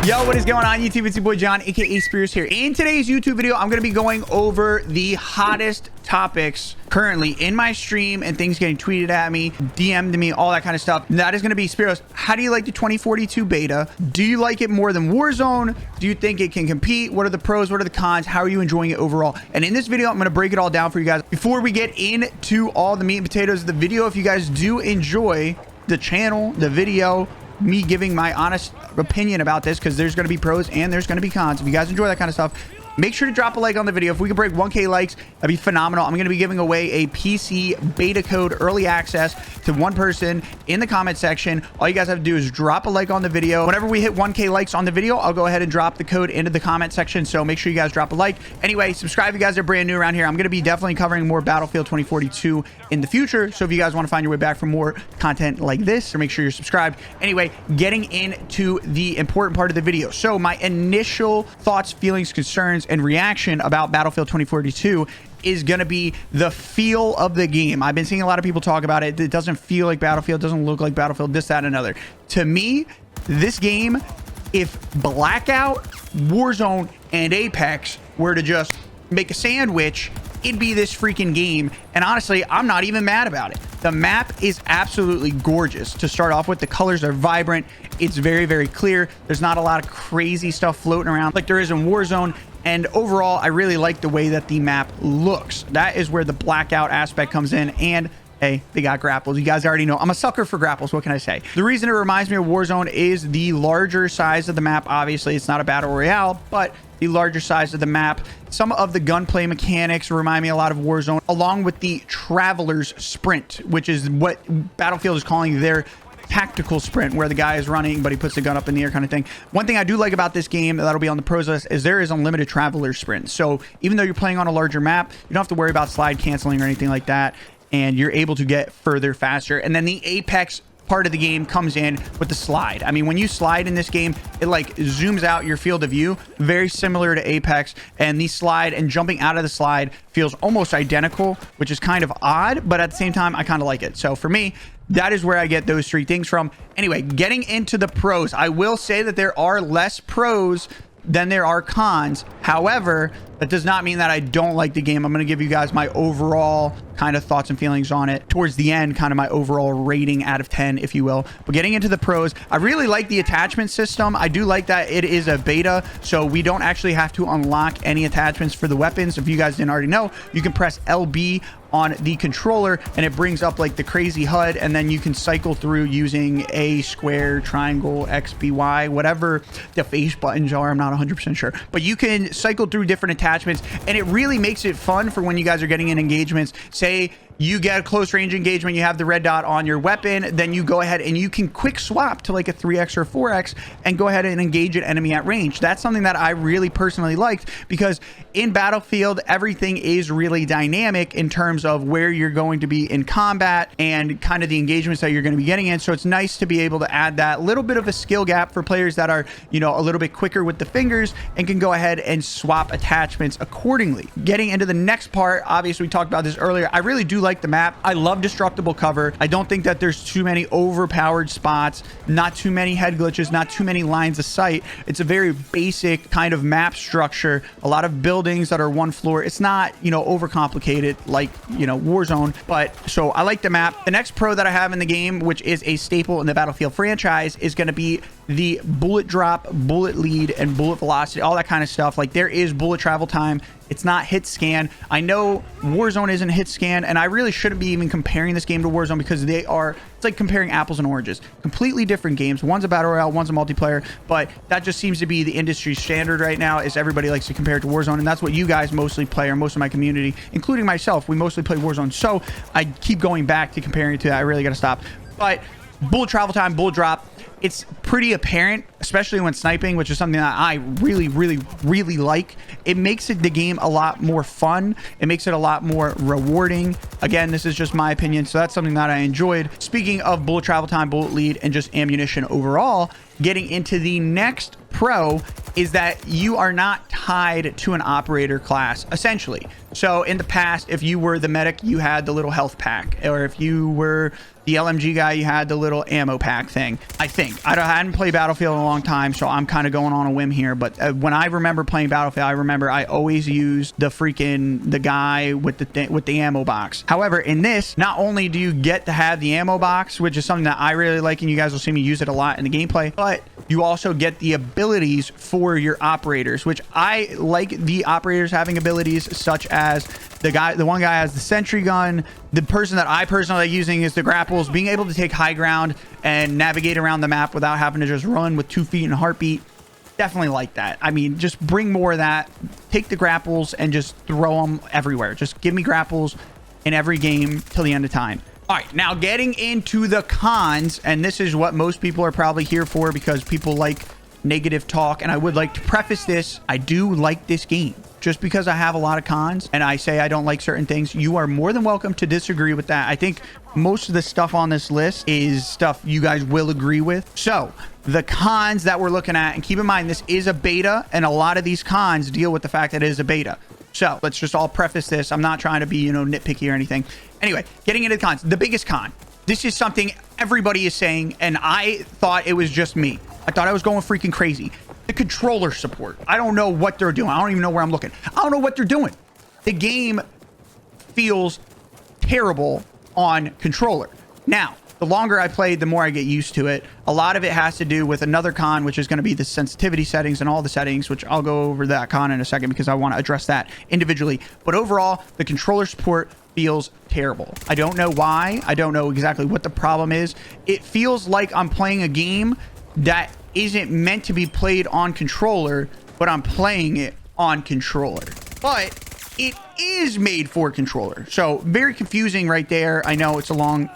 Yo, what is going on YouTube? It's your boy John, aka Speros here. In today's YouTube video, I'm going to be going over the hottest topics currently in my stream and things getting tweeted at me, DM'd to me, all that kind of stuff. And that is going to be Speros. How do you like the 2042 beta? Do you like it more than Warzone? Do you think it can compete? What are the pros? What are the cons? How are you enjoying it overall? And in this video, I'm going to break it all down for you guys. Before we get into all the meat and potatoes of the video, if you guys do enjoy the channel, the video, me giving my honest opinion about this, because there's going to be pros and there's going to be cons. If you guys enjoy that kind of stuff, make sure to drop a like on the video. If we can break 1K likes, that'd be phenomenal. I'm going to be giving away a PC beta code early access to one person in the comment section. All you guys have to do is drop a like on the video. Whenever we hit 1K likes on the video, I'll go ahead and drop the code into the comment section. So make sure you guys drop a like. Anyway, subscribe if you guys are brand new around here. I'm going to be definitely covering more Battlefield 2042 in the future. So if you guys want to find your way back for more content like this, or make sure you're subscribed. Anyway, getting into the important part of the video. So my initial thoughts, feelings, concerns, and reaction about Battlefield 2042 is going to be the feel of the game. I've been seeing a lot of people talk about it. It doesn't feel like Battlefield, doesn't look like Battlefield, this, that, and another. To me, this game, if Blackout, Warzone, and Apex were to just make a sandwich, it'd be this freaking game. And honestly, I'm not even mad about it. The map is absolutely gorgeous to start off with. The colors are vibrant. It's very, very clear. There's not a lot of crazy stuff floating around like there is in Warzone. And overall, I really like the way that the map looks. That is where the Blackout aspect comes in. And hey, they got grapples. You guys already know I'm a sucker for grapples. What can I say? The reason it reminds me of Warzone is the larger size of the map. Obviously, it's not a battle royale, but the larger size of the map. Some of the gunplay mechanics remind me a lot of Warzone, along with the Traveler's Sprint, which is what Battlefield is calling their tactical sprint, where the guy is running but he puts the gun up in the air kind of thing. One thing I do like about this game that'll be on the pros list is there is unlimited Traveler Sprint. So even though you're playing on a larger map, you don't have to worry about slide canceling or anything like that, and you're able to get further faster. And then the Apex part of the game comes in with the slide. I mean, when you slide in this game, it like zooms out your field of view, very similar to Apex. And the slide and jumping out of the slide feels almost identical, which is kind of odd, but at the same time, I kind of like it. So for me, that is where I get those three things from. Anyway, getting into the pros, I will say that there are less pros than there are cons. However, that does not mean that I don't like the game. I'm going to give you guys my overall kind of thoughts and feelings on it towards the end, kind of my overall rating out of 10, if you will. But getting into the pros, I really like the attachment system. I do like that it is a beta, so we don't actually have to unlock any attachments for the weapons. If you guys didn't already know, you can press LB on the controller and it brings up like the crazy HUD, and then you can cycle through using A, square, triangle, X, B, Y, whatever the face buttons are. I'm not 100% sure, but you can cycle through different attachments, and it really makes it fun for when you guys are getting in engagements. Say you get a close range engagement, you have the red dot on your weapon, then you go ahead and you can quick swap to like a 3x or 4x and go ahead and engage an enemy at range. That's something that I really personally liked, because in Battlefield, everything is really dynamic in terms of where you're going to be in combat and kind of the engagements that you're going to be getting in. So it's nice to be able to add that little bit of a skill gap for players that are, you know, a little bit quicker with the fingers and can go ahead and swap attachments accordingly. Getting into the next part, obviously we talked about this earlier, I really do like the map. I love destructible cover. I don't think that there's too many overpowered spots, not too many head glitches, not too many lines of sight. It's a very basic kind of map structure. A lot of buildings that are one floor. It's not, you know, overcomplicated like, you know, Warzone. But so I like the map. The next pro that I have in the game, which is a staple in the Battlefield franchise, is going to be the bullet drop, bullet lead, and bullet velocity, all that kind of stuff. Like, there is bullet travel time. It's not hit scan. I know Warzone isn't hit scan, and I really shouldn't be even comparing this game to Warzone, because they are, it's like comparing apples and oranges. Completely different games. One's a battle royale, one's a multiplayer, but that just seems to be the industry standard right now, is everybody likes to compare it to Warzone, and that's what you guys mostly play, or most of my community, including myself, we mostly play Warzone. So I keep going back to comparing it to that. I really got to stop. But bullet travel time, bullet drop, it's pretty apparent, especially when sniping, which is something that I really, really, really like. It makes the game a lot more fun. It makes it a lot more rewarding. Again, this is just my opinion, so that's something that I enjoyed. Speaking of bullet travel time, bullet lead, and just ammunition overall, getting into the next pro is that you are not tied to an operator class, essentially. So in the past, if you were the medic, you had the little health pack, or if you were the LMG guy, you had the little ammo pack thing. I think I hadn't played Battlefield in a long time, so I'm kind of going on a whim here. But when I remember playing Battlefield, I remember I always used the guy with the ammo box. However, in this, not only do you get to have the ammo box, which is something that I really like, and you guys will see me use it a lot in the gameplay, but you also get the abilities for your operators, which I like. The operators having abilities such as the one guy has the sentry gun. The person that I personally like using is the grapples, being able to take high ground and navigate around the map without having to just run with 2 feet and a heartbeat. Definitely like that. I mean, just bring more of that. Take the grapples and just throw them everywhere. Just give me grapples in every game till the end of time. All right, now getting into the cons, and this is what most people are probably here for because people like negative talk, and I would like to preface this. I do like this game. Just because I have a lot of cons and I say I don't like certain things, you are more than welcome to disagree with that. I think most of the stuff on this list is stuff you guys will agree with. So the cons that we're looking at, and keep in mind, this is a beta, and a lot of these cons deal with the fact that it is a beta. So let's just all preface this. I'm not trying to be, nitpicky or anything. Anyway, getting into the cons, the biggest con. This is something everybody is saying, and I thought it was just me. I thought I was going freaking crazy. The controller support. I don't know what they're doing. I don't even know where I'm looking. I don't know what they're doing. The game feels terrible on controller. Now, the longer I play, the more I get used to it. A lot of it has to do with another con, which is going to be the sensitivity settings and all the settings, which I'll go over that con in a second because I want to address that individually. But overall, the controller support feels terrible. I don't know why. I don't know exactly what the problem is. It feels like I'm playing a game that isn't meant to be played on controller, but I'm playing it on controller. But it is made for controller. So very confusing right there. I know it's a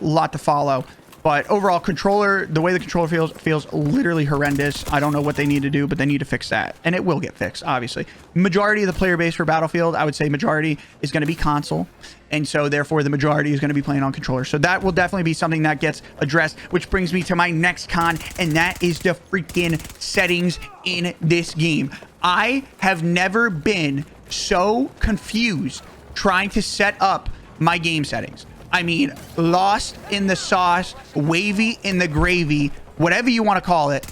lot to follow, but overall controller, the way the controller feels literally horrendous. I don't know what they need to do, but they need to fix that, and it will get fixed, obviously. Majority of the player base for Battlefield, I would say majority is going to be console, and so therefore the majority is going to be playing on controller. So that will definitely be something that gets addressed, which brings me to my next con, and that is the freaking settings in this game. I have never been so confused trying to set up my game settings. I mean, lost in the sauce, wavy in the gravy, whatever you want to call it.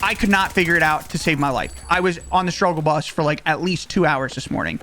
I could not figure it out to save my life. I was on the struggle bus for like at least 2 hours this morning.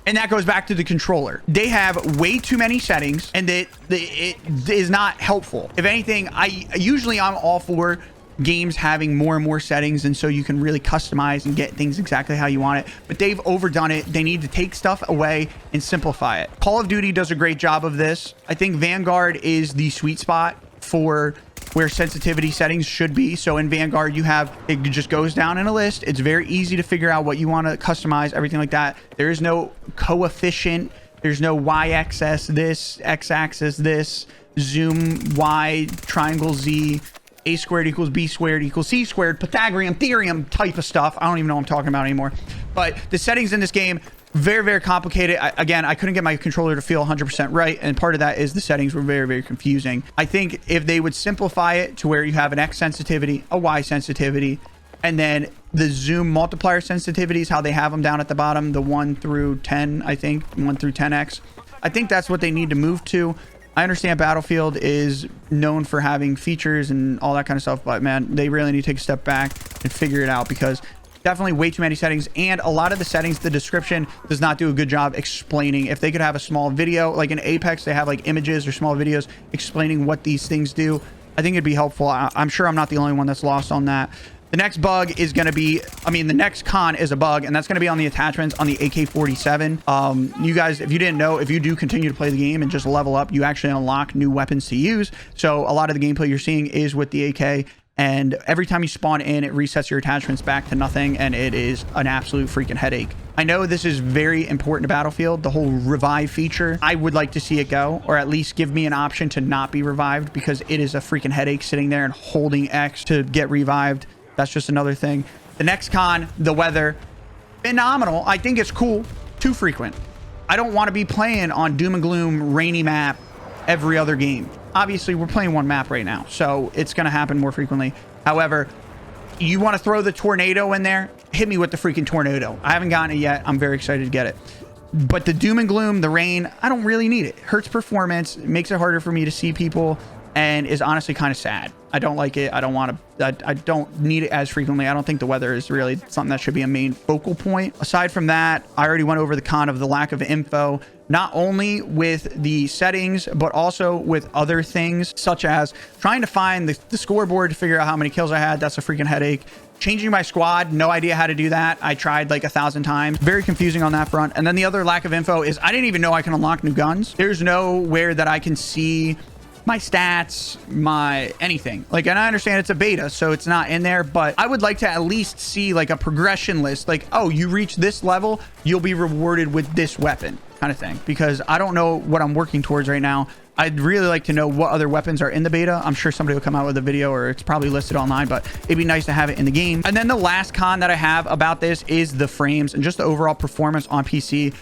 And that goes back to the controller. They have way too many settings, and it is not helpful. If anything, I'm all for games having more and more settings, and so you can really customize and get things exactly how you want it, but they've overdone it. They need to take stuff away and simplify it. Call of Duty does a great job of this. I think Vanguard is the sweet spot for where sensitivity settings should be. So in Vanguard, it just goes down in a list. It's very easy to figure out what you want to customize, everything like that. There is no coefficient. There's no y-axis this, x-axis this, zoom y, triangle z, a squared equals b squared equals c squared, Pythagorean theorem type of stuff. I don't even know what I'm talking about anymore. But the settings in this game, very, very complicated. Again, I couldn't get my controller to feel 100% right. And part of that is the settings were very, very confusing. I think if they would simplify it to where you have an X sensitivity, a Y sensitivity, and then the zoom multiplier sensitivities, how they have them down at the bottom, the 1 through 10, I think, 1 through 10X. I think that's what they need to move to. I understand Battlefield is known for having features and all that kind of stuff, but man, they really need to take a step back and figure it out, because definitely way too many settings, and a lot of the settings, the description does not do a good job explaining. If they could have a small video, like in Apex, they have like images or small videos explaining what these things do, I think it'd be helpful. I'm sure I'm not the only one that's lost on that. The next bug is going to be, the next con is a bug, and that's going to be on the attachments on the AK-47. You guys, if you didn't know, if you do continue to play the game and just level up, you actually unlock new weapons to use. So a lot of the gameplay you're seeing is with the AK, and every time you spawn in, it resets your attachments back to nothing, and it is an absolute freaking headache. I know this is very important to Battlefield, the whole revive feature. I would like to see it go, or at least give me an option to not be revived, because it is a freaking headache sitting there and holding X to get revived. That's just another thing. The next con, the weather, phenomenal. I think it's cool. Too frequent. I don't want to be playing on doom and gloom rainy map every other game. Obviously, we're playing one map right now, so it's going to happen more frequently. However, You want to throw the tornado in there? Hit me with the freaking tornado. I haven't gotten it yet. I'm very excited to get it. But the doom and gloom, the rain, I don't really need it. Hurts performance, makes it harder for me to see people, and is honestly kind of sad. I don't like it. I don't want to, I don't need it as frequently. I don't think the weather is really something that should be a main focal point. Aside from that, I already went over the con of the lack of info, not only with the settings, but also with other things, such as trying to find the scoreboard to figure out how many kills I had. That's a freaking headache. Changing my squad, no idea how to do that. I tried like 1,000 times. Very confusing on that front. And then the other lack of info is I didn't even know I can unlock new guns. There's nowhere that I can see my stats, my anything. Like, and I understand it's a beta, so it's not in there, but I would like to at least see like a progression list. Like, oh, you reach this level, you'll be rewarded with this weapon kind of thing. Because I don't know what I'm working towards right now. I'd really like to know what other weapons are in the beta. I'm sure somebody will come out with a video, or it's probably listed online, but it'd be nice to have it in the game. And then the last con that I have about this is the frames and just the overall performance on PC.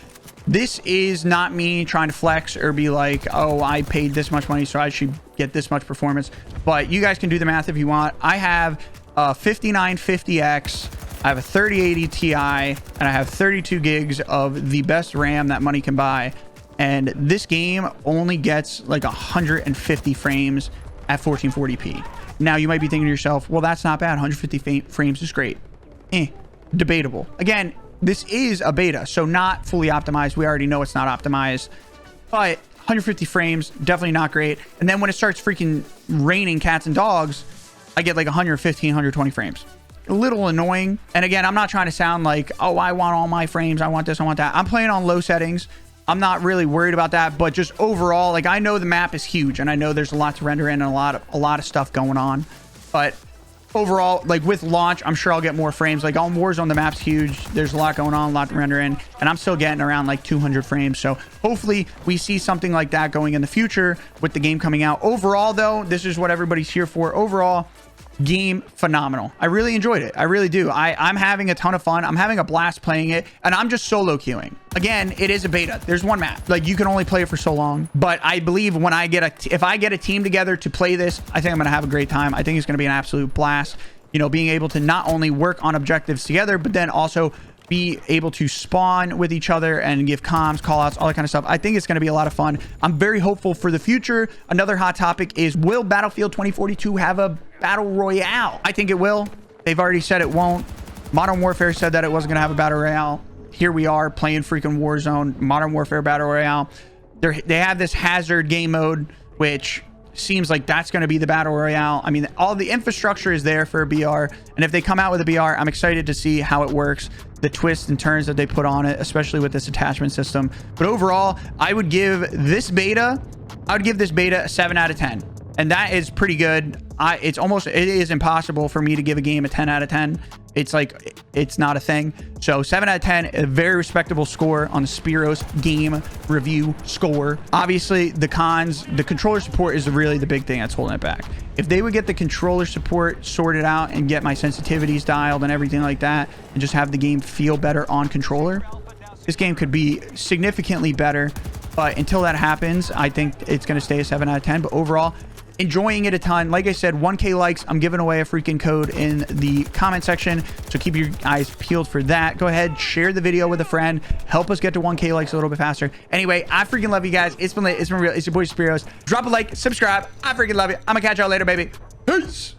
This is not me trying to flex or be like, oh, I paid this much money, so I should get this much performance. But you guys can do the math if you want. I have a 5950X. I have a 3080 Ti, and I have 32 gigs of the best RAM that money can buy. And this game only gets like 150 frames at 1440p. Now, you might be thinking to yourself, well, that's not bad. 150 frames is great. Debatable. Again, this is a beta, so not fully optimized. We already know it's not optimized. But 150 frames, definitely not great. And then when it starts freaking raining cats and dogs, I get like 115, 120 frames. A little annoying. And again, I'm not trying to sound like, oh, I want all my frames. I want this, I want that. I'm playing on low settings. I'm not really worried about that, but just overall, like, I know the map is huge and I know there's a lot to render in and a lot of stuff going on, but overall, like with launch, I'm sure I'll get more frames. Like on Warzone, the map's huge. There's a lot going on, a lot to render in, and I'm still getting around like 200 frames. So hopefully we see something like that going in the future with the game coming out. Overall, though, this is what everybody's here for. Overall, game phenomenal. I really enjoyed it. I really do. I'm having a ton of fun. I'm having a blast playing it, and I'm just solo queuing. Again, it is a beta. There's one map. Like, you can only play it for so long, but I believe when I get if I get a team together to play this, I think I'm gonna have a great time. I think it's gonna be an absolute blast. You know, being able to not only work on objectives together, but then also be able to spawn with each other and give comms, call outs, all that kind of stuff. I think it's going to be a lot of fun. I'm very hopeful for the future. Another hot topic is, will Battlefield 2042 have a battle royale? I think it will. They've already said it won't. Modern Warfare said that it wasn't going to have a battle royale. Here we are playing freaking Warzone, Modern Warfare battle royale. They have this hazard game mode, which seems like that's going to be the battle royale. I mean, all the infrastructure is there for a BR, and if they come out with a BR, I'm excited to see how it works, the twists and turns that they put on it, especially with this attachment system. But overall, I would give this beta a 7 out of 10, and that is pretty good. It is impossible for me to give a game a 10 out of 10. It's like, it's not a thing. So 7 out of 10, a very respectable score on the Speros game review score. Obviously, the cons, the controller support is really the big thing that's holding it back. If they would get the controller support sorted out and get my sensitivities dialed and everything like that, and just have the game feel better on controller, this game could be significantly better. But until that happens, I think it's going to stay a 7 out of 10. But overall, enjoying it a ton. Like I said, 1K likes. I'm giving away a freaking code in the comment section, so keep your eyes peeled for that. Go ahead, share the video with a friend. Help us get to 1K likes a little bit faster. Anyway, I freaking love you guys. It's been lit. It's been real. It's your boy Speros. Drop a like, subscribe. I freaking love you. I'm gonna catch y'all later, baby. Peace.